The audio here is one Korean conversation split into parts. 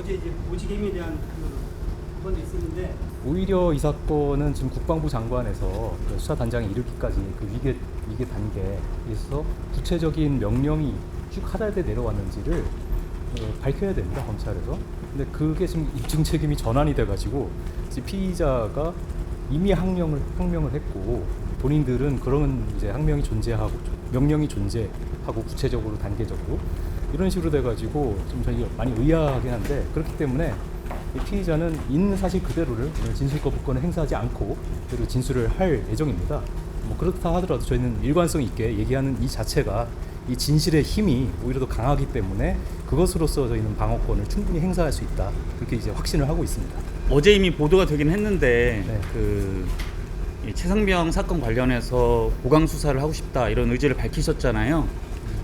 어제 이제 모지개미에 대한 그 건도 있었는데 오히려 이 사건은 지금 국방부 장관에서 그 수사단장에 이르기까지 그 위계 단계에서 구체적인 명령이 쭉 하달대 내려왔는지를 밝혀야 됩니다, 검찰에서. 근데 그게 지금 입증 책임이 전환이 돼가지고 지금 피의자가 이미 항명을 했고 본인들은 그런 이제 항명이 존재하고 명령이 존재하고 구체적으로 단계적으로 이런 식으로 돼가지고 좀 저희 많이 의아하긴 한데, 그렇기 때문에 이 피의자는 있는 사실 그대로를 진술 거부권을 행사하지 않고 그대로 진술을 할 예정입니다. 뭐 그렇다 하더라도 저희는 일관성 있게 얘기하는 이 자체가 이 진실의 힘이 오히려 더 강하기 때문에 그것으로서 저희는 방어권을 충분히 행사할 수 있다, 그렇게 이제 확신을 하고 있습니다. 어제 이미 보도가 되긴 했는데 네. 이 최상병 사건 관련해서 보강 수사를 하고 싶다 이런 의지를 밝히셨잖아요.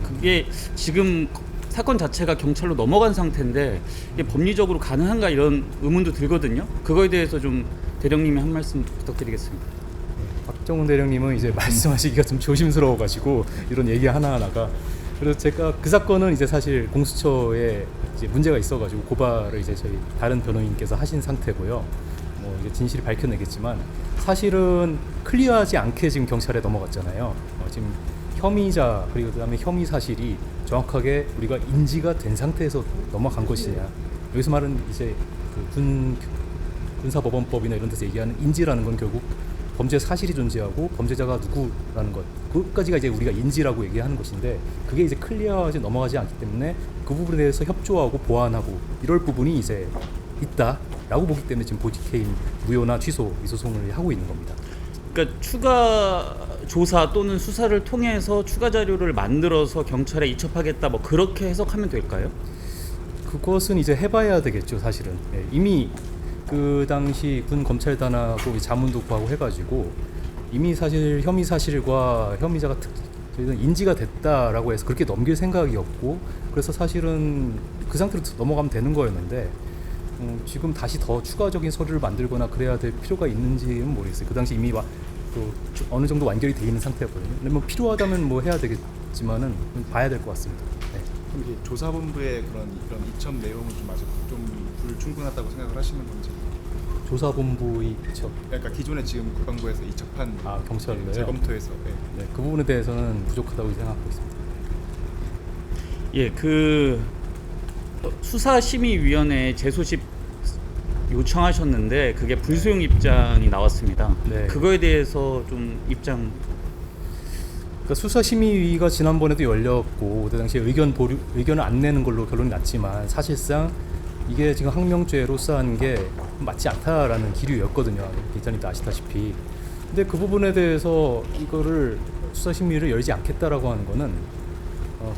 그게 지금 사건 자체가 경찰로 넘어간 상태인데 이게 법리적으로 가능한가 이런 의문도 들거든요. 그거에 대해서 좀 대령님이 한 말씀 부탁드리겠습니다. 박정훈 대령님은 이제 말씀하시기가 좀 조심스러워가지고 이런 얘기 하나하나가, 그래서 제가 그 사건은 이제 사실 공수처에 이제 문제가 있어가지고 고발을 이제 저희 다른 변호인께서 하신 상태고요. 뭐 이제 진실이 밝혀내겠지만 사실은 클리어하지 않게 지금 경찰에 넘어갔잖아요. 지금 혐의자 그리고 그다음에 혐의 사실이 정확하게 우리가 인지가 된 상태에서 넘어간 것이냐. 여기서 말은 이제 그 군사법원법이나 이런 데서 얘기하는 인지라는 건 결국 범죄 사실이 존재하고 범죄자가 누구라는 것, 그것까지가 이제 우리가 인지라고 얘기하는 것인데, 그게 이제 클리어하지 넘어가지 않기 때문에 그 부분에 대해서 협조하고 보완하고 이럴 부분이 이제 있다라고 보기 때문에 지금 보직해임 무효나 취소 이 소송을 하고 있는 겁니다. 그러니까 추가 조사 또는 수사를 통해서 추가 자료를 만들어서 경찰에 이첩하겠다, 뭐 그렇게 해석하면 될까요? 그것은 이제 해봐야 되겠죠, 사실은. 예, 이미 그 당시 군 검찰단하고 자문도 구하고 해가지고 이미 사실 혐의 사실과 혐의자가 저희는 인지가 됐다라고 해서 그렇게 넘길 생각이 없고, 그래서 사실은 그 상태로 넘어가면 되는 거였는데 지금 다시 더 추가적인 서류를 만들거나 그래야 될 필요가 있는지는 모르겠어요. 그 당시 이미 또 어느 정도 완결이 돼 있는 상태였거든요. 근데 뭐 필요하다면 뭐 해야 되겠지만은 봐야 될 것 같습니다. 네. 그럼 이게 조사본부의 그런 이런 이첩 내용은 좀 아직 좀 불충분하다고 생각을 하시는 건지? 조사본부의 이첩. 그러니까 기존에 지금 국방부에서 이첩한 경찰로요? 재검토에서 네, 그 부분에 대해서는 부족하다고 생각하고 있습니다. 예, 그 수사심의위원회 재소집 요청하셨는데 그게 불수용 입장이 나왔습니다. 네. 그거에 대해서 좀 입장. 그러니까 수사심의위가 지난번에도 열렸고 그 당시에 의견을 안 내는 걸로 결론이 났지만 사실상 이게 지금 항명죄로 수사한 게 맞지 않다라는 기류였거든요. 기자님도 아시다시피. 근데 그 부분에 대해서 이거를 수사심의를 열지 않겠다라고 하는 거는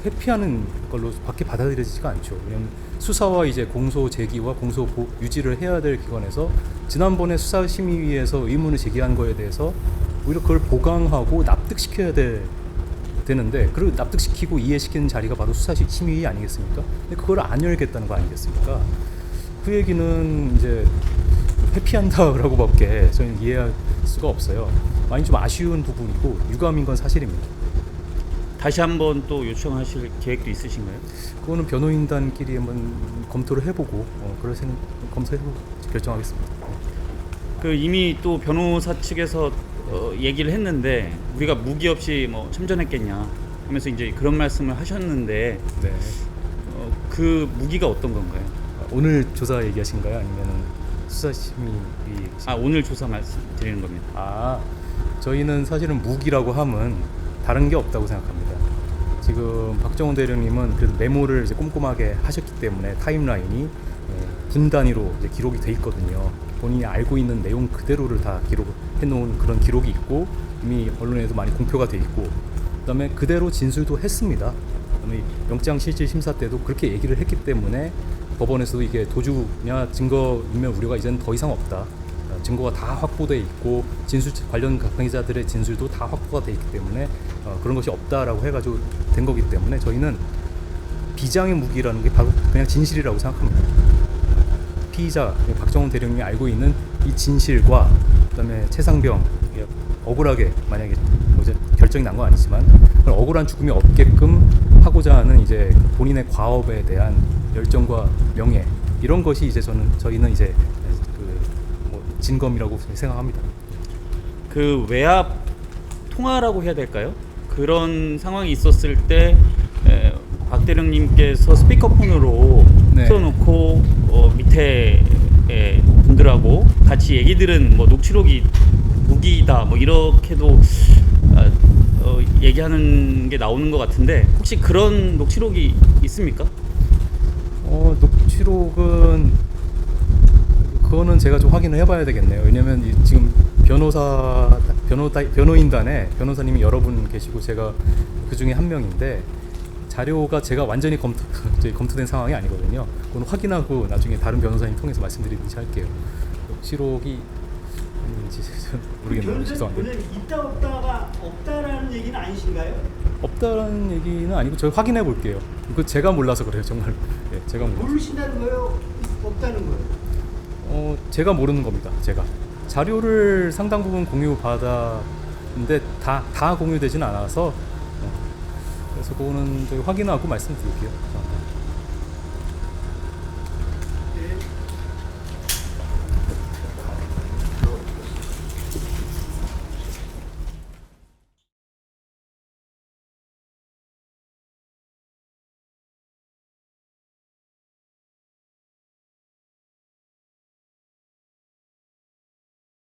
회피하는 걸로 밖에 받아들여지지가 않죠. 왜냐하면 수사와 이제 공소 제기와 공소 유지를 해야 될 기관에서 지난번에 수사심의위에서 의문을 제기한 거에 대해서 오히려 그걸 보강하고 납득시켜야 되는데, 그걸 납득시키고 이해시키는 자리가 바로 수사심의위 아니겠습니까? 근데 그걸 안 열겠다는 거 아니겠습니까? 그 얘기는 이제 회피한다라고밖에 저희는 이해할 수가 없어요. 많이 좀 아쉬운 부분이고 유감인 건 사실입니다. 다시 한번 또 요청하실 계획도 있으신가요? 그거는 변호인단끼리 한번 검토를 해보고 검토해보고 결정하겠습니다. 그 이미 또 변호사 측에서 얘기를 했는데 우리가 무기 없이 뭐 참전했겠냐 하면서 이제 그런 말씀을 하셨는데 네. 그 무기가 어떤 건가요? 오늘 조사 얘기하신가요? 아니면 수사심의 오늘 조사 말씀드리는 겁니다. 저희는 사실은 무기라고 함은 다른 게 없다고 생각합니다. 지금 박정훈 대령님은 그래도 메모를 이제 꼼꼼하게 하셨기 때문에 타임라인이 분 단위로 이제 기록이 돼 있거든요. 본인이 알고 있는 내용 그대로를 다 기록해 놓은 그런 기록이 있고 이미 언론에도 많이 공표가 돼 있고, 그다음에 그대로 진술도 했습니다. 그다음에 영장실질심사 때도 그렇게 얘기를 했기 때문에 법원에서도 이게 도주냐 증거인멸 우려가 이제는 더 이상 없다. 증거가 다 확보돼 있고 진술 관련 가해자들의 진술도 다 확보가 돼 있기 때문에 그런 것이 없다라고 해가지고 된 거기 때문에 저희는 비장의 무기라는 게 바로 그냥 진실이라고 생각합니다. 피의자 박정훈 대령님이 알고 있는 이 진실과 그다음에 최상병 억울하게 만약에 이제 결정이 난 건 아니지만 억울한 죽음이 없게끔 하고자 하는 이제 본인의 과업에 대한 열정과 명예, 이런 것이 이제 저희는 이제 그뭐 진검이라고 생각합니다. 그 외압 통화라고 해야 될까요? 그런 상황이 있었을 때 박 대령님께서 스피커폰으로 네. 틀어놓고 밑에 분들하고 같이 얘기 들은 뭐 녹취록이 무기다 뭐 이렇게도 얘기하는 게 나오는 것 같은데 혹시 그런 녹취록이 있습니까? 녹취록은 그거는 제가 좀 확인을 해봐야 되겠네요. 왜냐면 지금 변호인단에 변호사님이 여러 분 계시고 제가 그 중에 한 명인데 자료가 제가 완전히 검토된 상황이 아니거든요. 그건 확인하고 나중에 다른 변호사님 통해서 말씀드리든지 할게요. 녹취록이 있는지 모르겠네요. 죄송합니다. 오늘 있다 없다가 없다라는 얘기는 아니신가요? 없다라는 얘기는 아니고 저희 확인해 볼게요. 이거 제가 몰라서 그래요, 정말. 네, 제가 몰라서. 모르신다는 거예요? 없다는 거예요? 제가 모르는 겁니다. 제가 자료를 상당 부분 공유 받았는데 다 공유되진 않아서 그래서 그거는 저희 확인하고 말씀드릴게요.